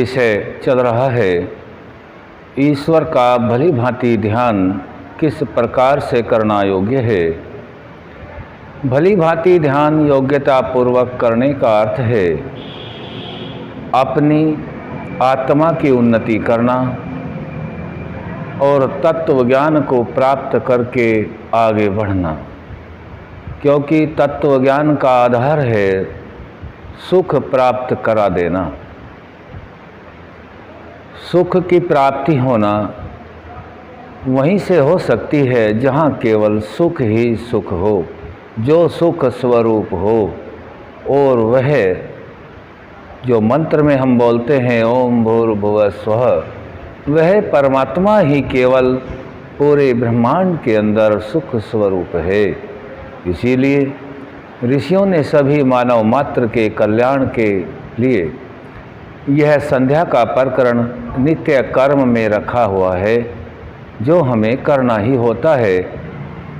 विषय चल रहा है, ईश्वर का भली भांति ध्यान किस प्रकार से करना योग्य है। भली भांति ध्यान योग्यता पूर्वक करने का अर्थ है अपनी आत्मा की उन्नति करना और तत्व ज्ञान को प्राप्त करके आगे बढ़ना, क्योंकि तत्व ज्ञान का आधार है सुख प्राप्त करा देना। सुख की प्राप्ति होना वहीं से हो सकती है जहाँ केवल सुख ही सुख हो, जो सुख स्वरूप हो, और वह जो मंत्र में हम बोलते हैं ओम भूर्भुवः स्वः, वह परमात्मा ही केवल पूरे ब्रह्मांड के अंदर सुख स्वरूप है। इसीलिए ऋषियों ने सभी मानव मात्र के कल्याण के लिए यह संध्या का प्रकरण नित्य कर्म में रखा हुआ है, जो हमें करना ही होता है।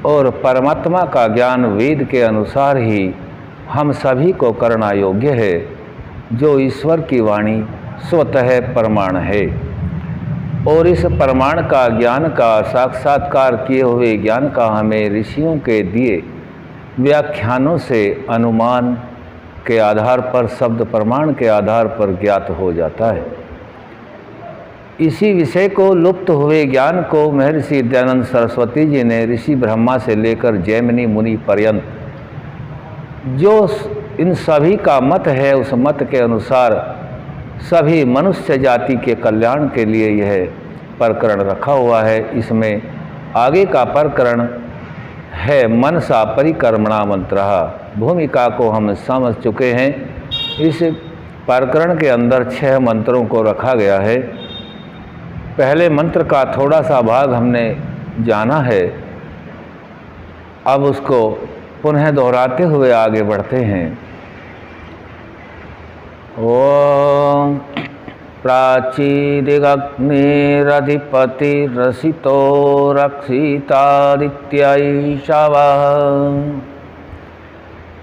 और परमात्मा का ज्ञान वेद के अनुसार ही हम सभी को करना योग्य है, जो ईश्वर की वाणी स्वतः प्रमाण है। और इस प्रमाण का ज्ञान का साक्षात्कार किए हुए ज्ञान का हमें ऋषियों के दिए व्याख्यानों से अनुमान के आधार पर, शब्द प्रमाण के आधार पर ज्ञात हो जाता है। इसी विषय को, लुप्त हुए ज्ञान को महर्षि दयानंद सरस्वती जी ने ऋषि ब्रह्मा से लेकर जैमिनी मुनि पर्यंत जो इन सभी का मत है, उस मत के अनुसार सभी मनुष्य जाति के कल्याण के लिए यह प्रकरण रखा हुआ है। इसमें आगे का प्रकरण है मनसा परिक्रमणा मंत्रः। भूमिका को हम समझ चुके हैं। इस प्रकरण के अंदर 6 मंत्रों को रखा गया है। पहले मंत्र का थोड़ा सा भाग हमने जाना है, अब उसको पुनः दोहराते हुए आगे बढ़ते हैं। ओम प्राचीदिग्निरधिपतिरसितो रक्षितादित्य ईशावः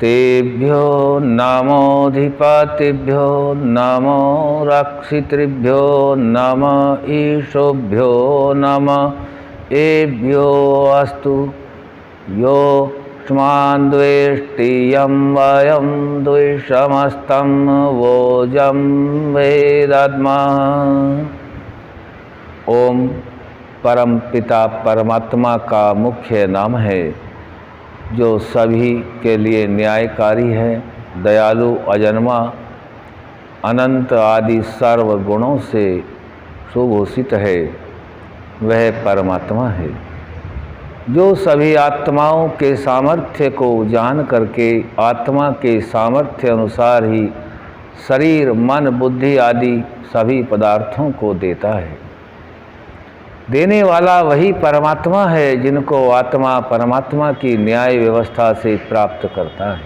तेभ्यो नमोऽधिपतिभ्यो नमो रक्षितृभ्यो नम ईशोभ्यो नम एभ्यो अस्तु यो युष्मान् द्वेष्टियं वयं द्विषमस्तं वोजं वेदद्मः। ओम परम पिता परमात्मा का मुख्य नाम है, जो सभी के लिए न्यायकारी है, दयालु, अजन्मा, अनंत आदि सर्व गुणों से सुभूषित है। वह परमात्मा है जो सभी आत्माओं के सामर्थ्य को जान करके आत्मा के सामर्थ्य अनुसार ही शरीर, मन, बुद्धि आदि सभी पदार्थों को देता है। देने वाला वही परमात्मा है, जिनको आत्मा परमात्मा की न्याय व्यवस्था से प्राप्त करता है।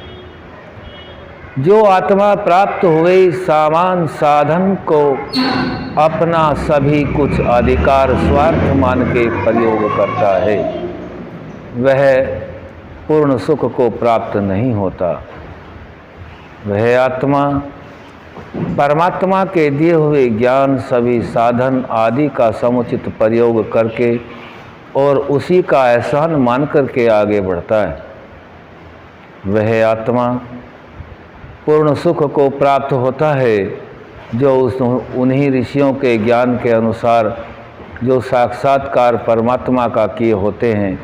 जो आत्मा प्राप्त हुए सामान साधन को अपना सभी कुछ अधिकार स्वार्थ मान के प्रयोग करता है, वह पूर्ण सुख को प्राप्त नहीं होता। वह आत्मा परमात्मा के दिए हुए ज्ञान, सभी साधन आदि का समुचित प्रयोग करके और उसी का एहसान मान करके आगे बढ़ता है। वह आत्मा पूर्ण सुख को प्राप्त होता है, जो उन्हीं ऋषियों के ज्ञान के अनुसार जो साक्षात्कार परमात्मा का किए होते हैं,